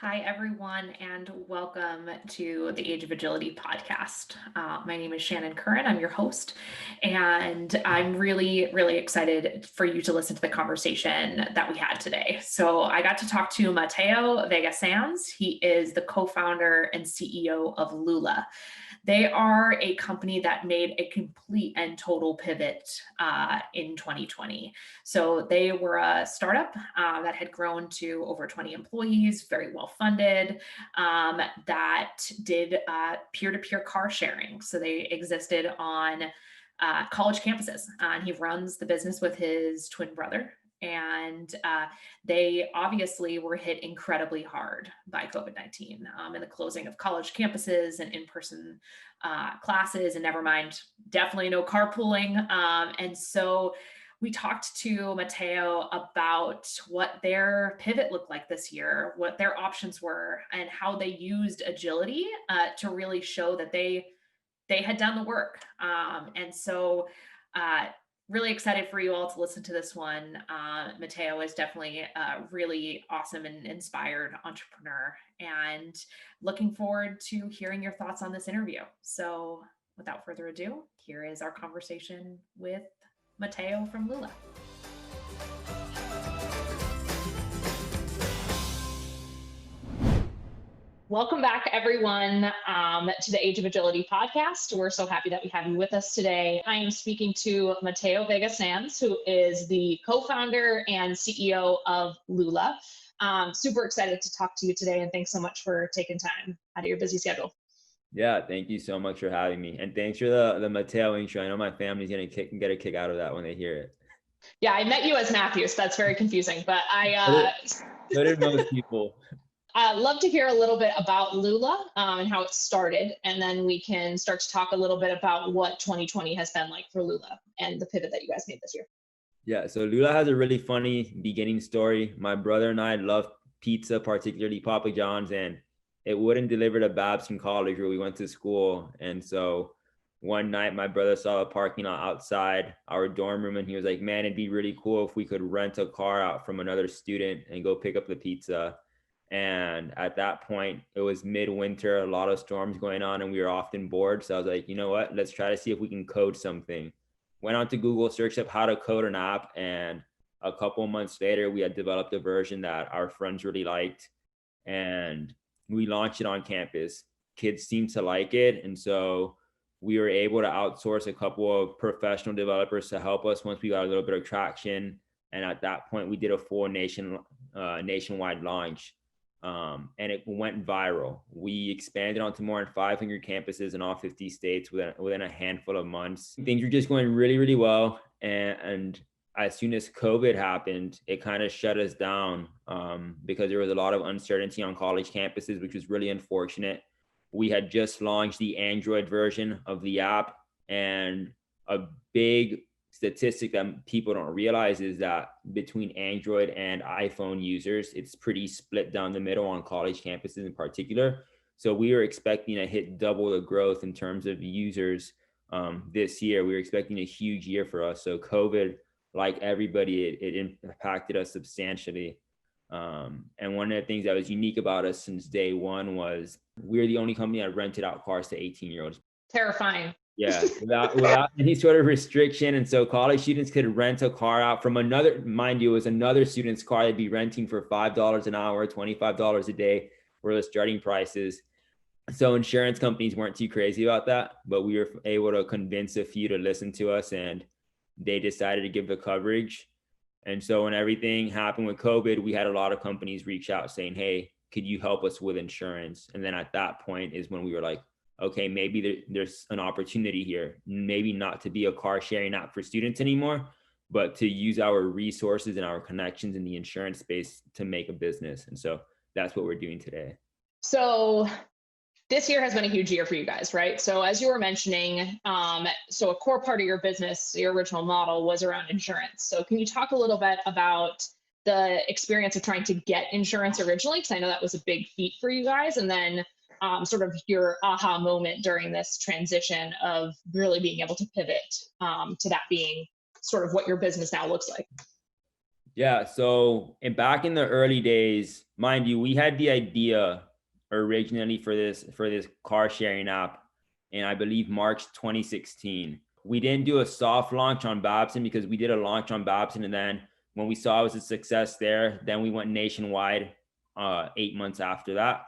Hi, everyone, and welcome to the Age of Agility podcast. My name is Shannon Curran. I'm your host, and I'm really excited for you to listen to the conversation that we had today. So, I got to talk to Mateo Vega Sanz. He is the co founder and CEO of Lula. They are a company that made a complete and total pivot in 2020. So they were a startup that had grown to over 20 employees, very well funded, that did peer-to-peer car sharing. So they existed on college campuses. And he runs the business with his twin brother. And they obviously were hit incredibly hard by COVID-19 and the closing of college campuses and in-person classes, and never mind, definitely no carpooling. And so we talked to Mateo about what their pivot looked like this year, what their options were, and how they used agility to really show that they had done the work. And so really excited for you all to listen to this one. Mateo is definitely a really awesome and inspired entrepreneur, and looking forward to hearing your thoughts on this interview. So without further ado, here is our conversation with Mateo from Lula. Welcome back, everyone, to the Age of Agility podcast. We're so happy that we have you with us today. I am speaking to Mateo Vega Sanz, who is the co-founder and CEO of Lula. Super excited to talk to you today, and thanks so much for taking time out of your busy schedule. Yeah, thank you so much for having me. And thanks for the Mateo intro. I know my family's going to get a kick out of that when they hear it. Yeah, I met you as Matthew, so that's very confusing, but So did most people. I'd love to hear a little bit about Lula and how it started, and then we can start to talk a little bit about what 2020 has been like for Lula and the pivot that you guys made this year. Yeah, so Lula has a really funny beginning story. My brother and I love pizza, particularly Papa John's, and it wouldn't deliver to Babson College where we went to school. And so one night my brother saw a parking lot outside our dorm room, and he was like, man, it'd be really cool if we could rent a car out from another student and go pick up the pizza. And at that point, it was midwinter, a lot of storms going on, and we were often bored. So I was like, you know what, let's try to see if we can code something. Went on to Google, searched up how to code an app, and a couple months later, we had developed a version that our friends really liked, and we launched it on campus. Kids seemed to like it, and so we were able to outsource a couple of professional developers to help us once we got a little bit of traction. And at that point, we did a full nationwide launch. And it went viral. We expanded onto more than 500 campuses in all 50 states within a handful of months. Things were just going really well. And as soon as COVID happened, it kind of shut us down because there was a lot of uncertainty on college campuses, which was really unfortunate. We had just launched the Android version of the app, and a big statistic that people don't realize is that between Android and iPhone users, it's pretty split down the middle on college campuses in particular. So we were expecting to hit double the growth in terms of users this year. We were expecting a huge year for us. So COVID, like everybody, it impacted us substantially. And one of the things that was unique about us since day one was we're the only company that rented out cars to 18-year-olds. Terrifying. Yeah, without any sort of restriction. And so college students could rent a car out from another, mind you, it was another student's car they'd be renting for $5 an hour, $25 a day were the starting prices. So insurance companies weren't too crazy about that, but we were able to convince a few to listen to us, and they decided to give the coverage. And so when everything happened with COVID, we had a lot of companies reach out saying, hey, could you help us with insurance? And then at that point is when we were like, okay, maybe there's an opportunity here, maybe not to be a car sharing app for students anymore, but to use our resources and our connections in the insurance space to make a business. And so that's what we're doing today. So this year has been a huge year for you guys, right? So as you were mentioning, so a core part of your business, your original model was around insurance. So can you talk a little bit about the experience of trying to get insurance originally? Because I know that was a big feat for you guys. And then sort of your aha moment during this transition of really being able to pivot to that being sort of what your business now looks like. Yeah. So, and back in the early days, mind you, we had the idea originally for this car sharing app in, I believe, March 2016. We didn't do a soft launch on Babson because we did a launch on Babson, and then when we saw it was a success there, then we went nationwide 8 months after that.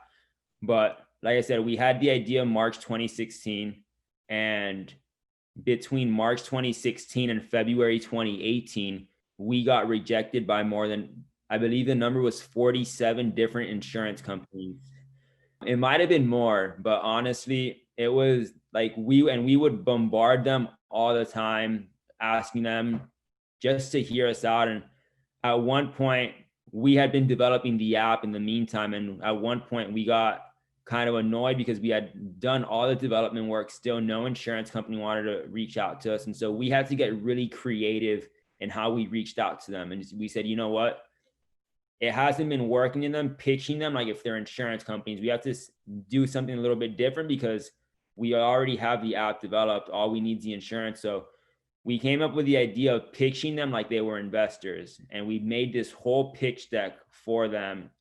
But like I said, we had the idea March 2016, and between March 2016 and February 2018, we got rejected by more than, I believe the number was 47 different insurance companies. It might have been more, but honestly, it was like we would bombard them all the time, asking them just to hear us out. And at one point, we had been developing the app in the meantime. And at one point, we got kind of annoyed because we had done all the development work. Still, no insurance company wanted to reach out to us. And so we had to get really creative in how we reached out to them. And we said, you know what? It hasn't been working in them, pitching them like if they're insurance companies. We have to do something a little bit different because we already have the app developed. All we need is the insurance. So we came up with the idea of pitching them like they were investors. And we made this whole pitch deck for them,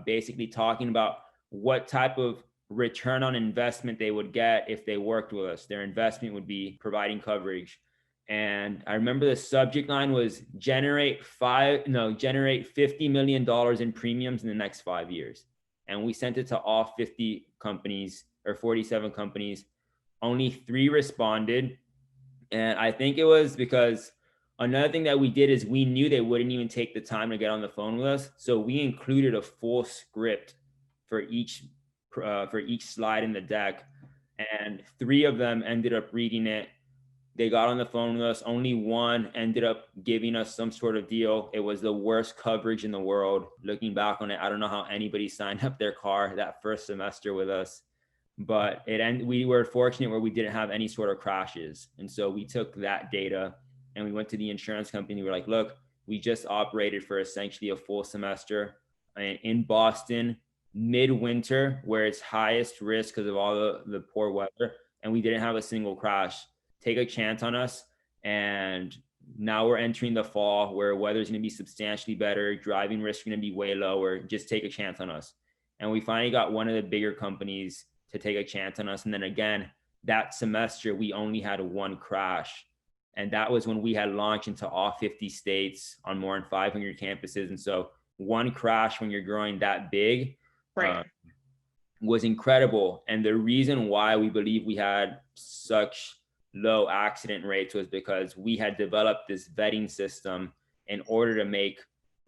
basically talking about what type of return on investment they would get if they worked with us. Their investment would be providing coverage. And I remember the subject line was generate $50 million in premiums in the next 5 years. And we sent it to all 50 companies or 47 companies. Only 3 responded. And I think it was because another thing that we did is we knew they wouldn't even take the time to get on the phone with us. So we included a full script for each slide in the deck. And 3 of them ended up reading it. They got on the phone with us. Only 1 ended up giving us some sort of deal. It was the worst coverage in the world. Looking back on it, I don't know how anybody signed up their car that first semester with us, but we were fortunate where we didn't have any sort of crashes. And so we took that data and we went to the insurance company. We were like, look, we just operated for essentially a full semester in Boston, midwinter, where it's highest risk because of all the poor weather. And we didn't have a single crash. Take a chance on us. And now we're entering the fall where weather's going to be substantially better. Driving risk is going to be way lower. Just take a chance on us. And we finally got one of the bigger companies to take a chance on us. And then again, that semester, we only had 1 crash. And that was when we had launched into all 50 states on more than 500 campuses. And so 1 crash when you're growing that big, Right. Was incredible. And the reason why we believe we had such low accident rates was because we had developed this vetting system in order to make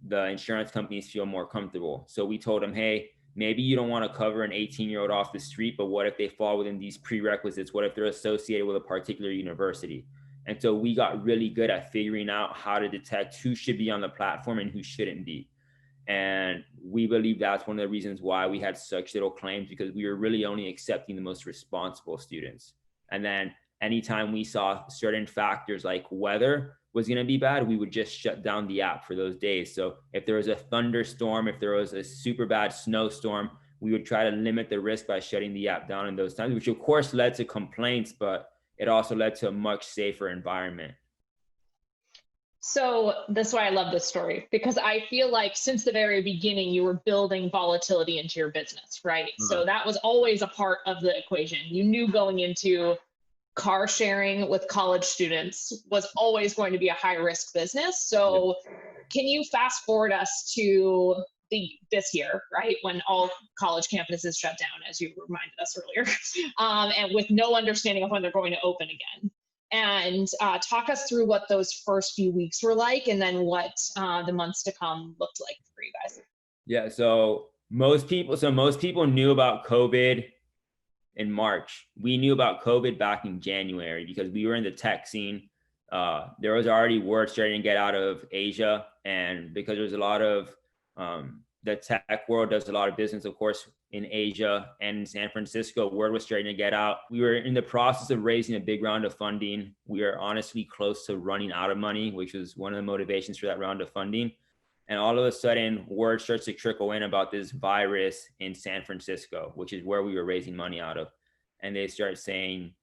the insurance companies feel more comfortable. So we told them, hey, maybe you don't want to cover an 18-year-old off the street, but what if they fall within these prerequisites? What if they're associated with a particular university? And so we got really good at figuring out how to detect who should be on the platform and who shouldn't be. And we believe that's one of the reasons why we had such little claims, because we were really only accepting the most responsible students. And then anytime we saw certain factors like weather was going to be bad, we would just shut down the app for those days. So if there was a thunderstorm, if there was a super bad snowstorm, we would try to limit the risk by shutting the app down in those times, which of course led to complaints, but it also led to a much safer environment. So that's why I love this story, because I feel like since the very beginning, you were building volatility into your business, right? So that was always a part of the equation. You knew going into car sharing with college students was always going to be a high risk business. So can you fast forward us to this year, right, when all college campuses shut down, as you reminded us earlier, and with no understanding of when they're going to open again? And talk us through what those first few weeks were like, and then what the months to come looked like for you guys. Yeah, so most people knew about COVID in March. We knew about COVID back in January because we were in the tech scene. There was already word starting to get out of Asia, and because there's a lot of the tech world does a lot of business, of course, in Asia and in San Francisco, word was starting to get out. We were in the process of raising a big round of funding. We are honestly close to running out of money, which was one of the motivations for that round of funding. And all of a sudden, word starts to trickle in about this virus in San Francisco, which is where we were raising money out of. And they start saying,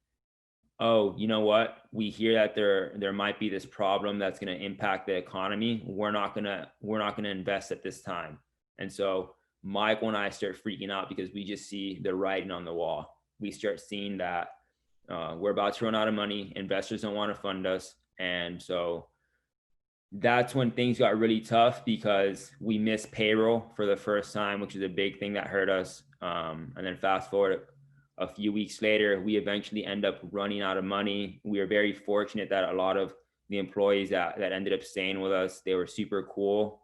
oh, you know what? We hear that there might be this problem that's going to impact the economy. We're not gonna invest at this time. And so Michael and I start freaking out because we just see the writing on the wall. We start seeing that we're about to run out of money. Investors don't want to fund us, and so that's when things got really tough because we missed payroll for the first time, which is a big thing that hurt us. And then fast forward a few weeks later, we eventually end up running out of money. We are very fortunate that a lot of the employees that ended up staying with us, they were super cool.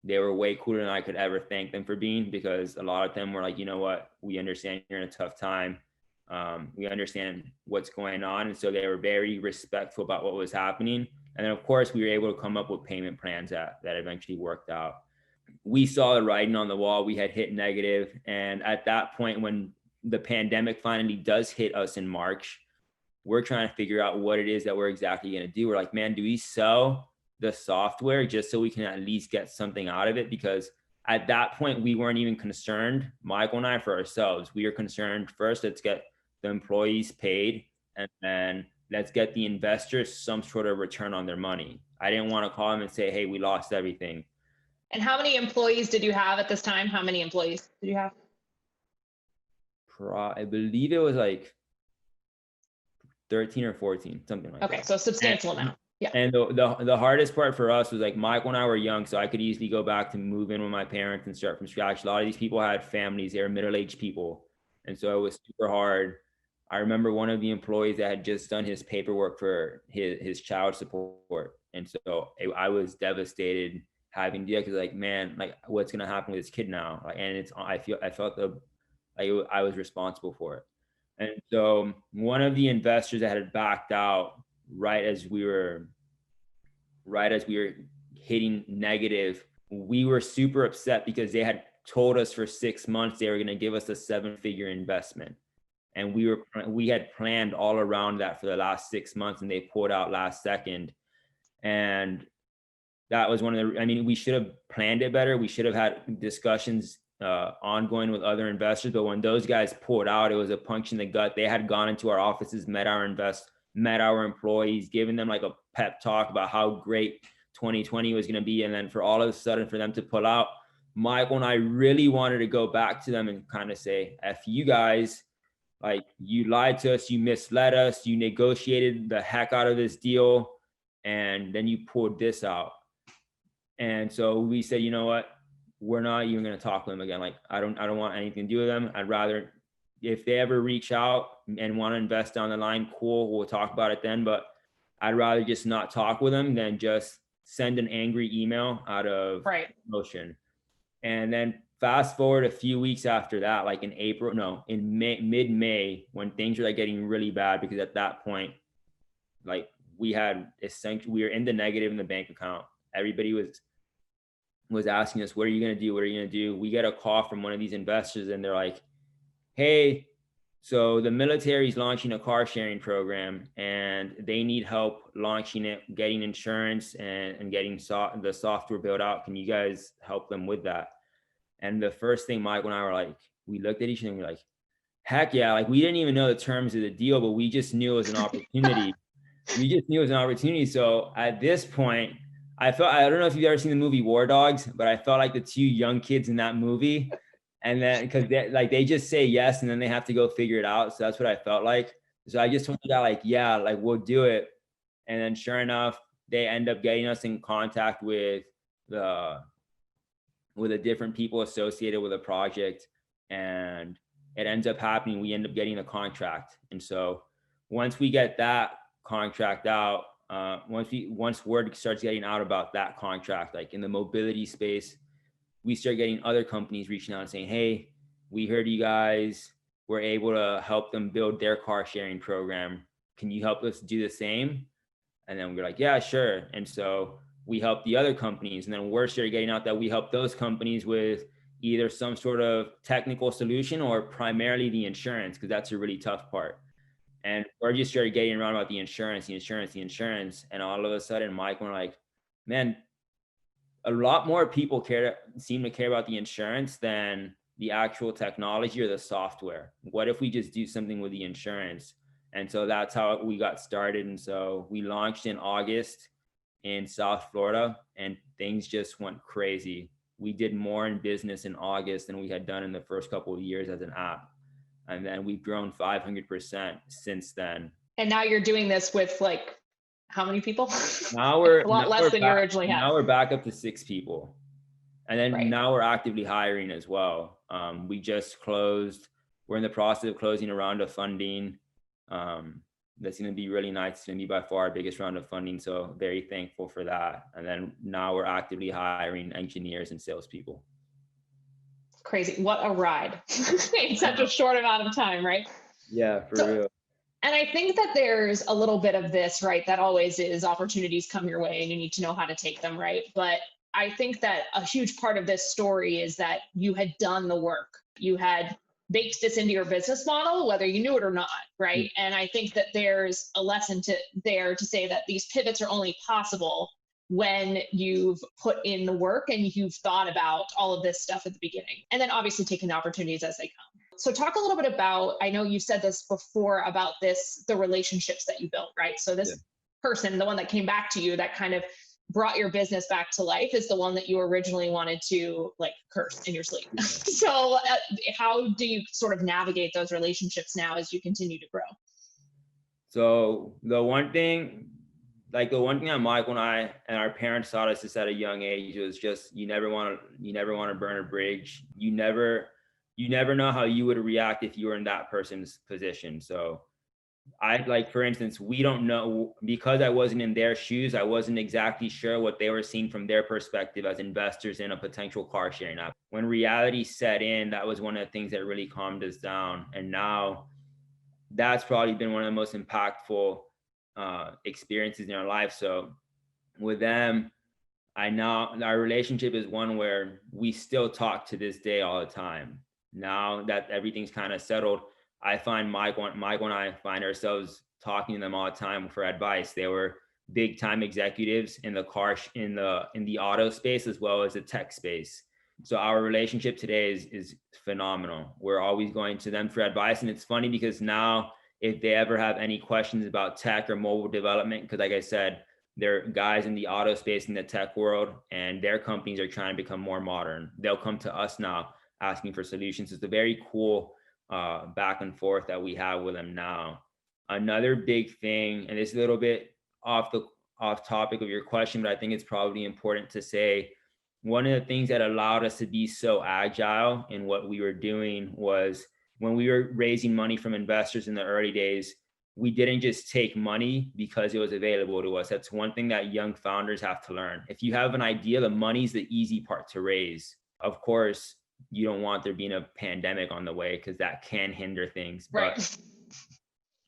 They were way cooler than I could ever thank them for being, because a lot of them were like, you know what, we understand you're in a tough time. We understand what's going on. And so they were very respectful about what was happening. And then, of course, we were able to come up with payment plans that eventually worked out. We saw the writing on the wall. We had hit negative. And at that point, when the pandemic finally does hit us in March, we're trying to figure out what it is that we're exactly going to do. We're like, man, do we sell the software just so we can at least get something out of it? Because at that point, we weren't even concerned, Michael and I, for ourselves. We were concerned first, let's get the employees paid, and then let's get the investors some sort of return on their money. I didn't want to call them and say, hey, we lost everything. And how many employees did you have at this time? How many employees did you have? I believe it was like 13 or 14, something like that. Okay, so substantial amount. Yeah. And the hardest part for us was like Michael and I were young, so I could easily go back to move in with my parents and start from scratch. A lot of these people had families, they were middle-aged people. And so it was super hard. I remember one of the employees that had just done his paperwork for his child support. And so I was devastated having to do that, because like, man, like what's going to happen with this kid now? Like, and I felt I was responsible for it. And so one of the investors that had backed out right as we were hitting negative, we were super upset because they had told us for 6 months they were going to give us a 7-figure investment. And we had planned all around that for the last 6 months, and they pulled out last second. And that was we should have planned it better. We should have had discussions ongoing with other investors. But when those guys pulled out, it was a punch in the gut. They had gone into our offices, met our employees, given them like a pep talk about how great 2020 was going to be. And then for all of a sudden for them to pull out, Michael and I really wanted to go back to them and kind of say, F you guys, like you lied to us, you misled us, you negotiated the heck out of this deal, and then you pulled this out. And so we said, you know what, we're not even going to talk to them again. Like, I don't want anything to do with them. I'd rather, if they ever reach out and want to invest down the line, cool, we'll talk about it then. But I'd rather just not talk with them than just send an angry email out of emotion. And then fast forward a few weeks after that, like in mid-May, when things were like getting really bad, because at that point, like we were in the negative in the bank account. Everybody was asking us, what are you going to do? What are you going to do? We get a call from one of these investors, and they're like, hey, so the military is launching a car sharing program, and they need help launching it, getting insurance and getting the software built out. Can you guys help them with that? And the first thing Michael and I were like, we looked at each other and we were like, heck yeah. Like we didn't even know the terms of the deal, but we just knew it was an opportunity. So at this point, I don't know if you've ever seen the movie War Dogs, but I felt like the two young kids in that movie. And then because they just say yes and then they have to go figure it out. So that's what I felt like. So I just told the guy, like, yeah, like we'll do it. And then sure enough, they end up getting us in contact with the different people associated with a project, and it ends up happening. We end up getting a contract. And so once we get that contract out, once word starts getting out about that contract, like in the mobility space, we start getting other companies reaching out and saying, hey, we heard you guys were able to help them build their car sharing program. Can you help us do the same? And then we're like, yeah, sure. And so we help the other companies, and then we're started getting out that we help those companies with either some sort of technical solution or primarily the insurance, because that's a really tough part. And we're just started getting around about the insurance. And all of a sudden, Mike, we're like, man, a lot more people seem to care about the insurance than the actual technology or the software. What if we just do something with the insurance? And so that's how we got started. And so we launched in August in South Florida, and things just went crazy. We did more in business in August than we had done in the first couple of years as an app. And then we've grown 500% since then. And now you're doing this with like, how many people? Now we're a lot less than you originally had. Now we're back up to 6 people. And then Right. now we're actively hiring as well. We just closed, we're in the process of closing a round of funding. That's going to be really nice. It's going to be by far our biggest round of funding. So very thankful for that. And then now we're actively hiring engineers and salespeople. Crazy. What a ride in such a short amount of time, right? Yeah, for real. And I think that there's a little bit of this, right? That always is, opportunities come your way and you need to know how to take them, right? But I think that a huge part of this story is that you had done the work. You had baked this into your business model, whether you knew it or not, right? Mm-hmm. And I think that there's a lesson there to say that these pivots are only possible when you've put in the work and you've thought about all of this stuff at the beginning, and then obviously taking the opportunities as they come. So talk a little bit about, I know you said this before about the relationships that you built, right? So this person, the one that came back to you, that kind of brought your business back to life, is the one that you originally wanted to like curse in your sleep. So how do you sort of navigate those relationships now as you continue to grow? So the one thing that Michael and I and our parents taught us this at a young age was just, you never want to burn a bridge. You never know how you would react if you were in that person's position. So for instance, we don't know, because I wasn't in their shoes, I wasn't exactly sure what they were seeing from their perspective as investors in a potential car sharing app. When reality set in, that was one of the things that really calmed us down. And now that's probably been one of the most impactful experiences in our life. So with them, our relationship is one where we still talk to this day all the time. Now that everything's kind of settled, I find Michael and I find ourselves talking to them all the time for advice. They were big time executives in the auto space as well as the tech space. So our relationship today is phenomenal. We're always going to them for advice. And it's funny because now, if they ever have any questions about tech or mobile development, because like I said, they're guys in the auto space in the tech world, and their companies are trying to become more modern. They'll come to us now asking for solutions. It's a very cool back and forth that we have with them now. Another big thing, and it's a little bit off topic of your question, but I think it's probably important to say, one of the things that allowed us to be so agile in what we were doing was, when we were raising money from investors in the early days, we didn't just take money because it was available to us. That's one thing that young founders have to learn. If you have an idea, the money's the easy part to raise. Of course, you don't want there being a pandemic on the way, because that can hinder things. Right. But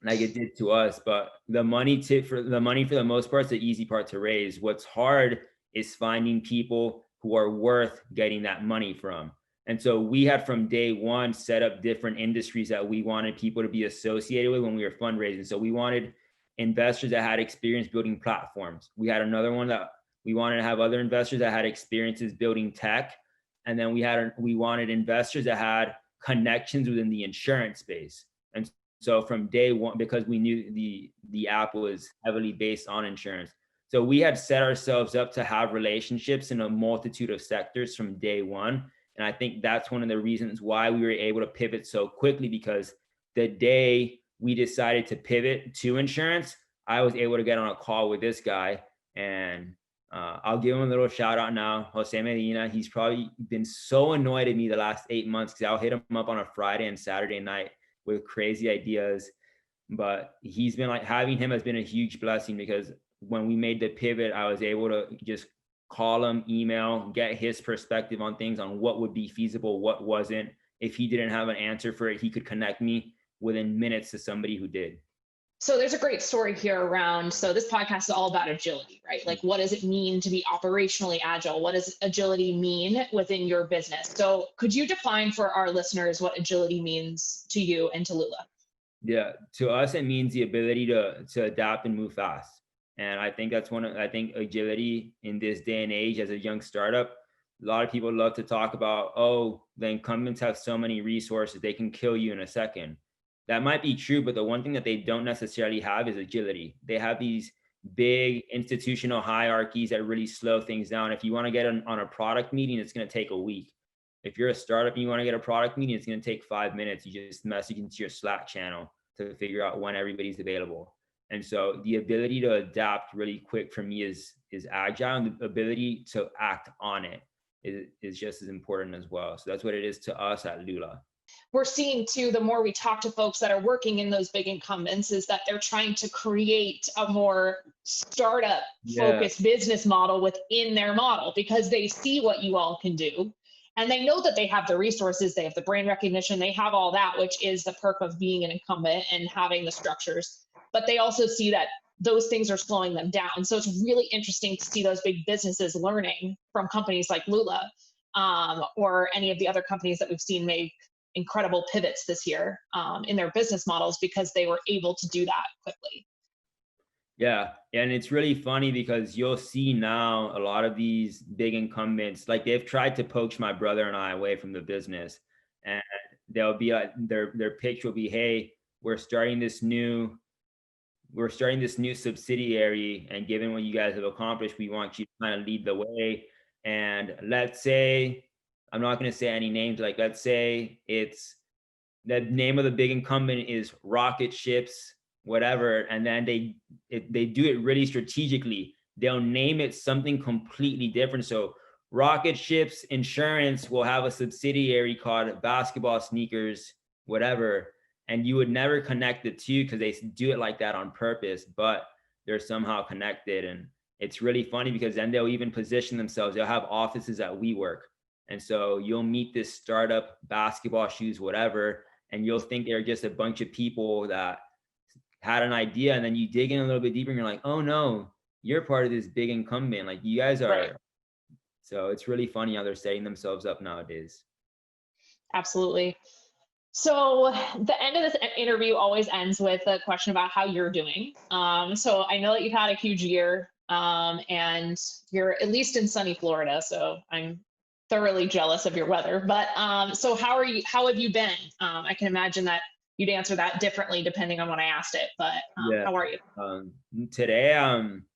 like it did to us. But the money for the most part is the easy part to raise. What's hard is finding people who are worth getting that money from. And so we had from day one set up different industries that we wanted people to be associated with when we were fundraising. So we wanted investors that had experience building platforms. We had another one that we wanted to have other investors that had experiences building tech. And then we wanted investors that had connections within the insurance space. And so from day one, because we knew the app was heavily based on insurance, so we had set ourselves up to have relationships in a multitude of sectors from day one. And I think that's one of the reasons why we were able to pivot so quickly, because the day we decided to pivot to insurance, I was able to get on a call with this guy, and I'll give him a little shout out now, Jose Medina. He's probably been so annoyed at me the last 8 months, because I'll hit him up on a Friday and Saturday night with crazy ideas. But he's been having him has been a huge blessing, because when we made the pivot, I was able to just call him, email, get his perspective on things, on what would be feasible, what wasn't. If he didn't have an answer for it, he could connect me within minutes to somebody who did. So there's a great story here around, so this podcast is all about agility, right? Like, what does it mean to be operationally agile? What does agility mean within your business? So could you define for our listeners what agility means to you and to Lula? Yeah, to us, it means the ability to adapt and move fast. And I think that's I think agility in this day and age as a young startup, a lot of people love to talk about, oh, the incumbents have so many resources, they can kill you in a second. that might be true, but the one thing that they don't necessarily have is agility. They have these big institutional hierarchies that really slow things down. If you want to get on a product meeting, it's going to take a week. If you're a startup and you want to get a product meeting, it's going to take 5 minutes. You just message into your Slack channel to figure out when everybody's available. And so the ability to adapt really quick for me is agile, and the ability to act on it is just as important as well. So that's what it is to us at Lula. We're seeing too, the more we talk to folks that are working in those big incumbents, is that they're trying to create a more startup focused business model within their model, because they see what you all can do. And they know that they have the resources, they have the brand recognition, they have all that, which is the perk of being an incumbent and having the structures. But they also see that those things are slowing them down. So it's really interesting to see those big businesses learning from companies like Lula, or any of the other companies that we've seen make incredible pivots this year in their business models, because they were able to do that quickly. Yeah. And it's really funny because you'll see now a lot of these big incumbents, like they've tried to poach my brother and I away from the business, and they'll be like, their pitch will be, hey, we're starting this new subsidiary, and given what you guys have accomplished, we want you to kind of lead the way. And let's say, I'm not going to say any names, like let's say it's the name of the big incumbent is rocket ships, whatever. And then they do it really strategically. They'll name it something completely different. So rocket ships insurance will have a subsidiary called basketball sneakers, whatever. And you would never connect the two because they do it like that on purpose, but they're somehow connected. And it's really funny because then they'll even position themselves. They'll have offices at WeWork. And so you'll meet this startup, basketball shoes, whatever, and you'll think they're just a bunch of people that had an idea. And then you dig in a little bit deeper and you're like, oh no, you're part of this big incumbent. Like you guys are. Right. So it's really funny how they're setting themselves up nowadays. Absolutely. So the end of this interview always ends with a question about how you're doing. So I know that you've had a huge year, and you're at least in sunny Florida. So I'm thoroughly jealous of your weather. But so how are you? How have you been? I can imagine that you'd answer that differently depending on when I asked it. But how are you? Today, I'm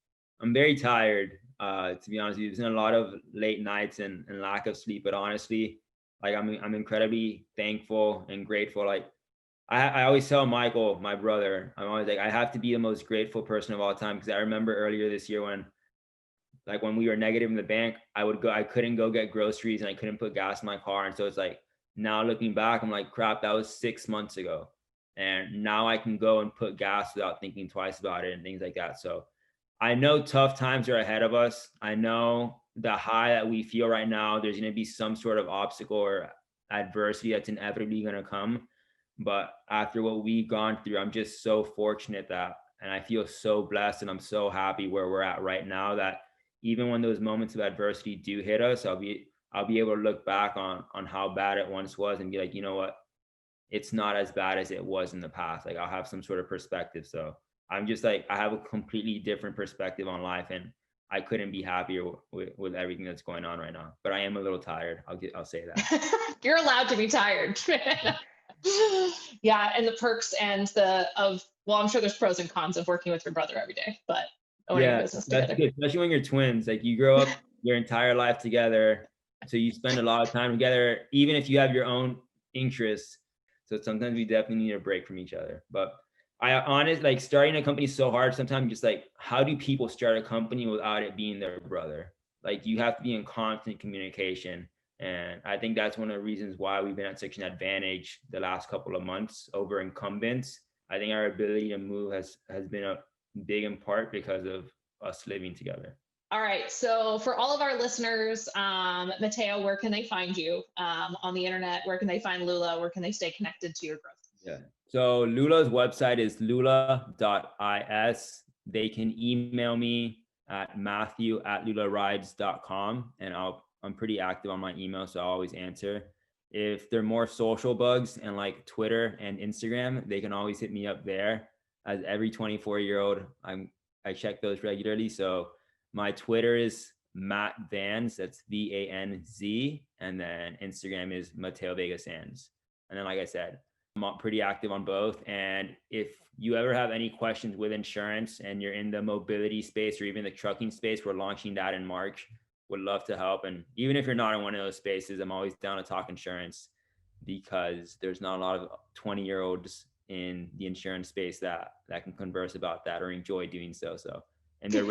very tired. To be honest with you, there's been a lot of late nights and lack of sleep. But honestly, like I'm incredibly thankful and grateful. Like I always tell Michael, my brother, I'm always like, I have to be the most grateful person of all time, because I remember earlier this year when we were negative in the bank, I couldn't go get groceries and I couldn't put gas in my car. And so it's like, now looking back, I'm like, crap, that was 6 months ago. And now I can go and put gas without thinking twice about it and things like that. So I know tough times are ahead of us. I know the high that we feel right now, there's going to be some sort of obstacle or adversity that's inevitably going to come. But after what we've gone through, I'm just so fortunate and I feel so blessed, and I'm so happy where we're at right now, that even when those moments of adversity do hit us, I'll be able to look back on how bad it once was and be like, you know what, it's not as bad as it was in the past. Like I'll have some sort of perspective. So I'm just like, I have a completely different perspective on life, and I couldn't be happier with everything that's going on right now. But I am a little tired. I'll say that. You're allowed to be tired. Yeah, and the perks and well, I'm sure there's pros and cons of working with your brother every day, but owning a business together. That's good, especially when you're twins. Like you grow up your entire life together, so you spend a lot of time together, even if you have your own interests. So sometimes we definitely need a break from each other. But like starting a company is so hard. Sometimes just like, how do people start a company without it being their brother? Like you have to be in constant communication. And I think that's one of the reasons why we've been at such an advantage the last couple of months over incumbents. I think our ability to move has been a big in part because of us living together. All right. So for all of our listeners, Mateo, where can they find you on the internet? Where can they find Lula? Where can they stay connected to your growth? Yeah. So Lula's website is lula.is. They can email me at matthew@lularides.com, and I'm pretty active on my email, so I'll always answer. If they're more social bugs and like Twitter and Instagram, they can always hit me up there. As every 24-year-old, I check those regularly. So my Twitter is Matt Vanz, that's VANZ, and then Instagram is Mateo Vega Sanz. And then, like I said, pretty active on both. And if you ever have any questions with insurance and you're in the mobility space or even the trucking space, we're launching that in March. Would love to help. And even if you're not in one of those spaces, I'm always down to talk insurance, because there's not a lot of 20-year-olds in the insurance space that can converse about that or enjoy doing so. And the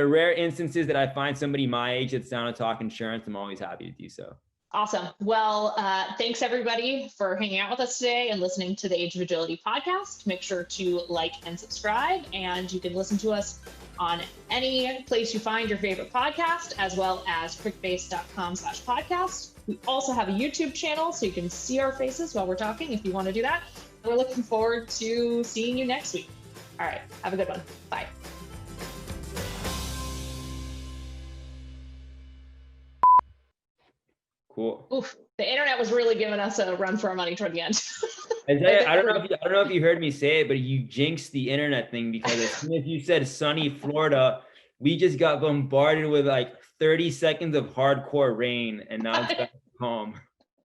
rare instances that I find somebody my age that's down to talk insurance, I'm always happy to do so. Awesome. Well, thanks everybody for hanging out with us today and listening to the Age of Agility podcast. Make sure to like and subscribe, and you can listen to us on any place you find your favorite podcast, as well as quickbase.com/podcast. We also have a YouTube channel, so you can see our faces while we're talking if you want to do that. We're looking forward to seeing you next week. All right. Have a good one. Bye. Cool. Oof, the internet was really giving us a run for our money toward the end. I don't know if you heard me say it, but you jinxed the internet thing, because as soon as you said sunny Florida, we just got bombarded with like 30 seconds of hardcore rain, and now it's back home.